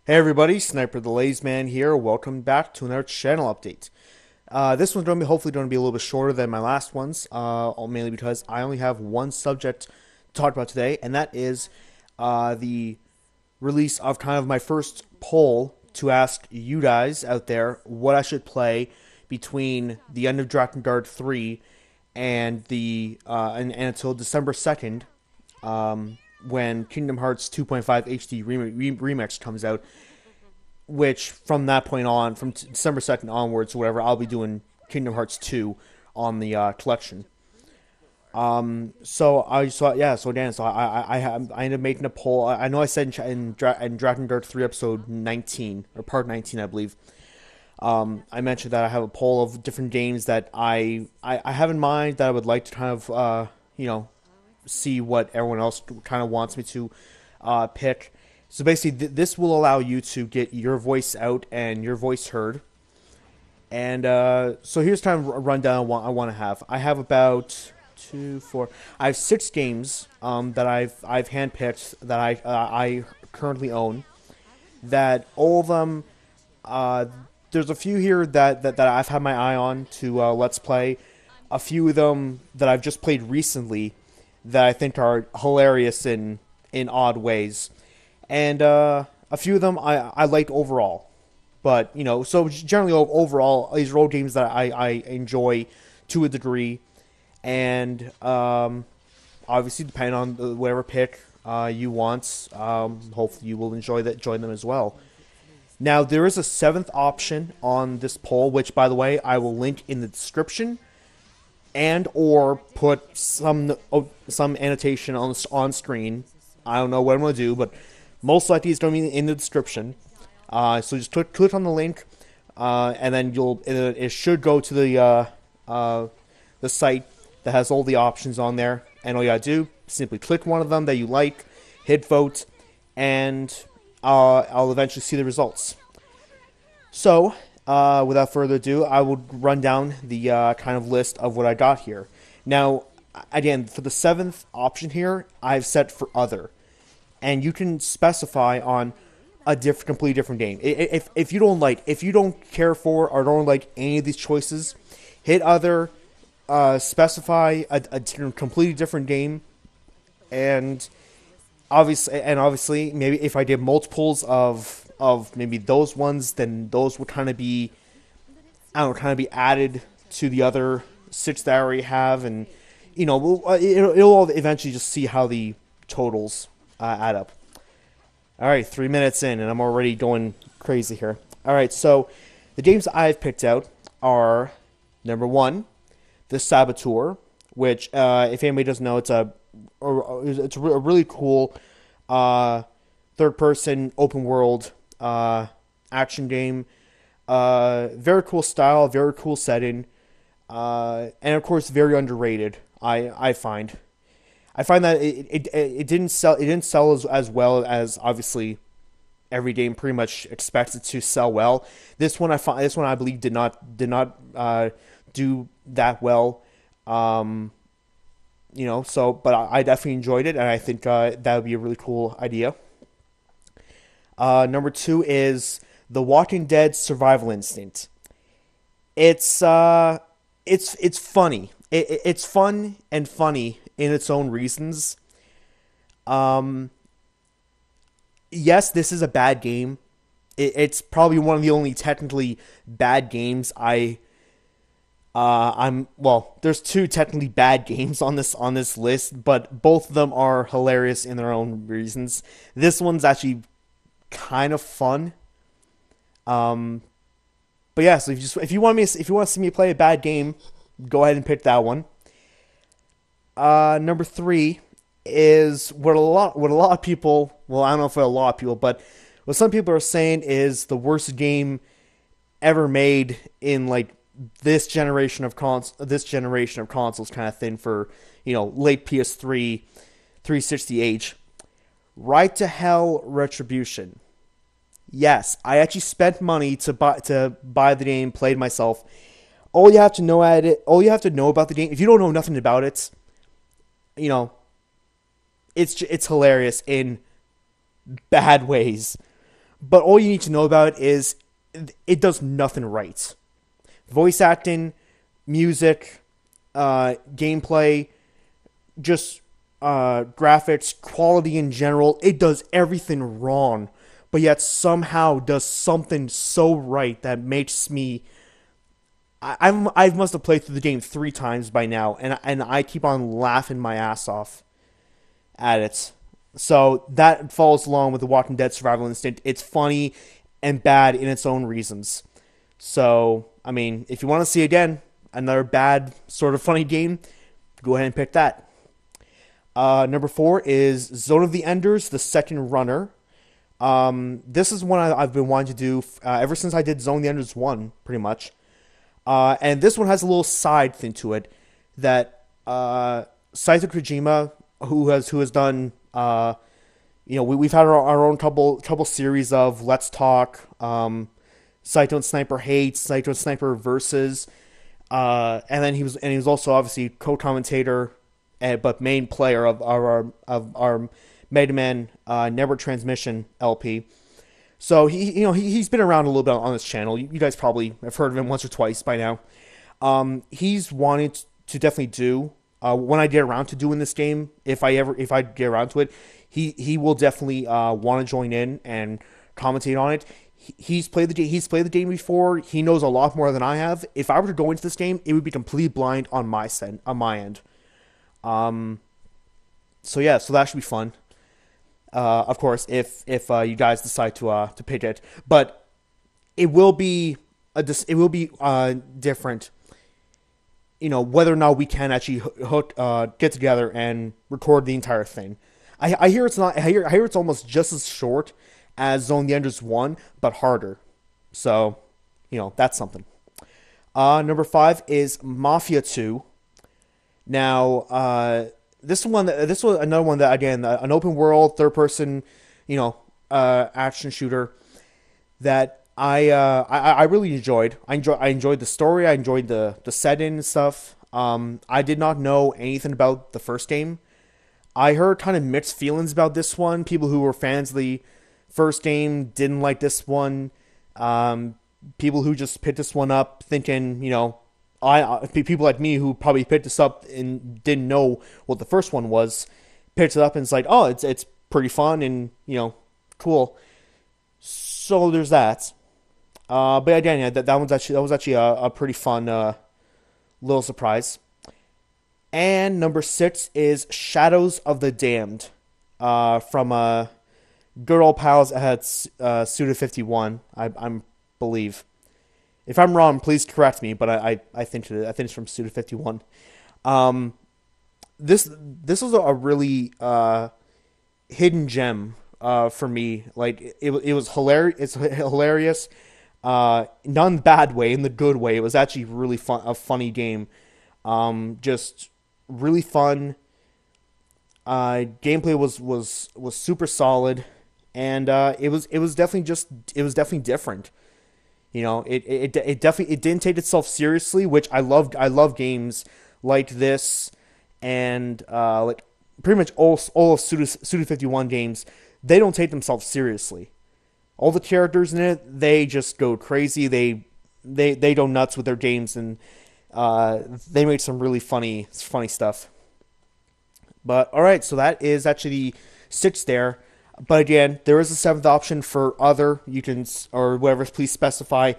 Hey everybody, Snipertheladiesman here. Welcome back to another channel update. This one's going to be hopefully going to be a little bit shorter than my last ones, mainly because I only have one subject to talk about today, and that is the release of kind of my first poll to ask you guys out there what I should play between the end of Drakengard 3 and and until December 2nd, when Kingdom Hearts 2.5 HD Remix comes out, which from that point on, from December 2nd onwards, whatever, I'll be doing Kingdom Hearts 2 on the collection. So Dan, I ended up making a poll. I know I said in Dragon Guard 3 episode 19 or part 19, I believe. I mentioned that I have a poll of different games that I have in mind that I would like to kind of see what everyone else kind of wants me to pick. So basically, this will allow you to get your voice out and your voice heard. And so here's kind of a rundown I want to have. I have about two, four. I have 6 games that I've handpicked that I currently own. That all of them, there's a few here that I've had my eye on to let's play. A few of them that I've just played recently that I think are hilarious in odd ways, and a few of them I liked overall. But so generally overall, these are all games that I enjoy to a degree, and obviously depending on whatever pick you want, hopefully you will join them as well. Now there is a 7th option on this poll, which by the way I will link in the description, and or put some annotation on screen. I don't know what I'm gonna do, but most likely it's gonna be in the description. So just click on the link, and then it should go to the site that has all the options on there. And all you gotta do simply click one of them that you like, hit vote, and I'll eventually see the results. So without further ado, I will run down the kind of list of what I got here. Now, again, for the 7th option here, I've set for other, and you can specify on a completely different game. If you don't care for or don't like any of these choices, hit other, specify a completely different game, and obviously, maybe if I did multiples of maybe those ones, then those would kind of be, I don't know, kind of be added to the other 6 that I already have, and it'll eventually just see how the totals add up. All right, 3 minutes in, and I'm already going crazy here. All right, so the games I've picked out are number 1, The Saboteur, which, if anybody doesn't know, it's a really cool third-person open world action game. Very cool style, very cool setting, and of course very underrated. I find that it didn't sell as well as obviously every game pretty much expects it to sell well. This one I believe did not do that well. But I definitely enjoyed it, and I think that would be a really cool idea. Number 2 is The Walking Dead Survival Instinct. It's funny. It's fun and funny in its own reasons. Yes, this is a bad game. It's probably one of the only technically bad games there's 2 technically bad games on this list, but both of them are hilarious in their own reasons. This one's actually kind of fun. But yeah, so if you want to see me play a bad game, go ahead and pick that one. Number 3 is what a lot of people, well, I don't know if a lot of people, but what some people are saying is the worst game ever made in like this generation of consoles kind of thing, for late PS3 360 age. Right to Hell Retribution. Yes, I actually spent money to buy the game, played myself. All you have to know about the game, if you don't know nothing about it, it's hilarious in bad ways. but all you need to know about it is it does nothing right. Voice acting, music, gameplay, just graphics, quality in general. It does everything wrong, but yet somehow does something so right that makes me. I must have played through the game 3 times by now, and I keep on laughing my ass off at it. So that falls along with the Walking Dead Survival Instinct. It's funny and bad in its own reasons. So I mean, if you want to see again another bad sort of funny game, go ahead and pick that. Number 4 is Zone of the Enders, the second runner. This is one I've been wanting to do ever since I did Zone of the Enders 1, pretty much. And this one has a little side thing to it that Saito Kojima, who has done, we've had our own couple series of Let's Talk, Saito and Sniper Hates, Saito and Sniper Versus, and then he was also obviously co-commentator, but main player of our Mega Man Never Transmission LP. So he's been around a little bit on this channel. You guys probably have heard of him once or twice by now. He's wanted to definitely do when I get around to doing this game. If I get around to it, he will definitely want to join in and commentate on it. He's played the game before. He knows a lot more than I have. If I were to go into this game, it would be completely blind on my end. So yeah, so that should be fun. Of course, if you guys decide to pick it, but it will be different. Whether or not we can actually get together and record the entire thing. I hear it's not. I hear it's almost just as short as Zone of the Enders 1, but harder. So, that's something. Number 5 is Mafia 2. Now, this was another one that, again, an open world third person, action shooter that I really enjoyed. I enjoyed the story. I enjoyed the setting and stuff. I did not know anything about the first game. I heard kind of mixed feelings about this one. People who were fans of the first game didn't like this one. People who just picked this one up thinking, people like me who probably picked this up and didn't know what the first one was, picked it up and it's like, oh, it's pretty fun and cool. So there's that. But again, yeah, that was actually a pretty fun little surprise. And number 6 is Shadows of the Damned, from good old pals at Suda51, I believe. If I'm wrong, please correct me, but I think it's from Suda51. This was a really hidden gem for me. Like it was hilarious. It's hilarious. Not in the bad way, in the good way. It was actually really fun, a funny game. Just really fun. Gameplay was super solid, and it was definitely different. It definitely didn't take itself seriously, which I loved. I love games like this, and like pretty much all of Suda51 games. They don't take themselves seriously. All the characters in it, they just go crazy. They go nuts with their games, and they make some really funny stuff. But all right, so that is actually the 6 there. But again, there is a 7th option for other. You can, or whatever, please specify.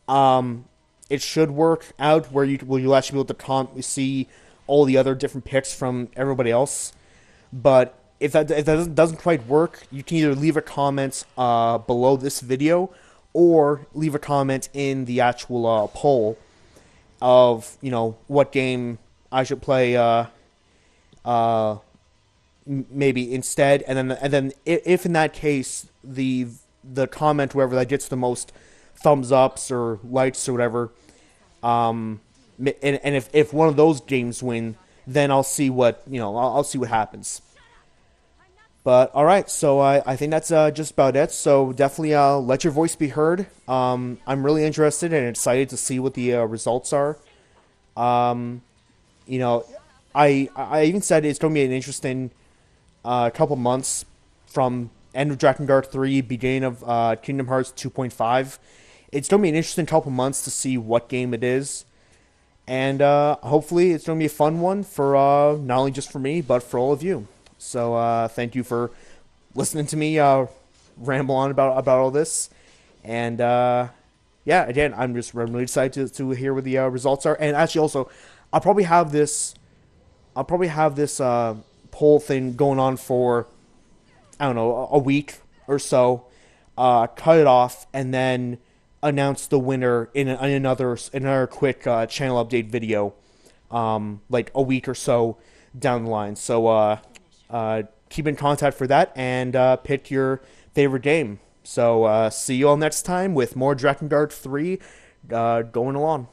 It should work out where you'll actually be able to see all the other different picks from everybody else. But if that doesn't quite work, you can either leave a comment below this video, or leave a comment in the actual poll of what game I should play. Maybe instead, and then if in that case the comment, whoever that gets the most thumbs ups or likes or whatever, and if one of those games win, then I'll see what I'll see what happens. But all right, so I think that's just about it. So definitely let your voice be heard. I'm really interested and excited to see what the results are. I even said it's going to be an interesting couple months from end of Drakengard 3, beginning of Kingdom Hearts 2.5. It's going to be an interesting couple months to see what game it is. And hopefully it's going to be a fun one for not only just for me, but for all of you. So thank you for listening to me ramble on about all this. And yeah, again, I'm really excited to hear what the results are. And actually, also, I'll probably have this poll thing going on for, I don't know, a week or so. Cut it off and then announce the winner in another quick channel update video, like a week or so down the line. So keep in contact for that and pick your favorite game. So see you all next time with more Drakengard 3 going along.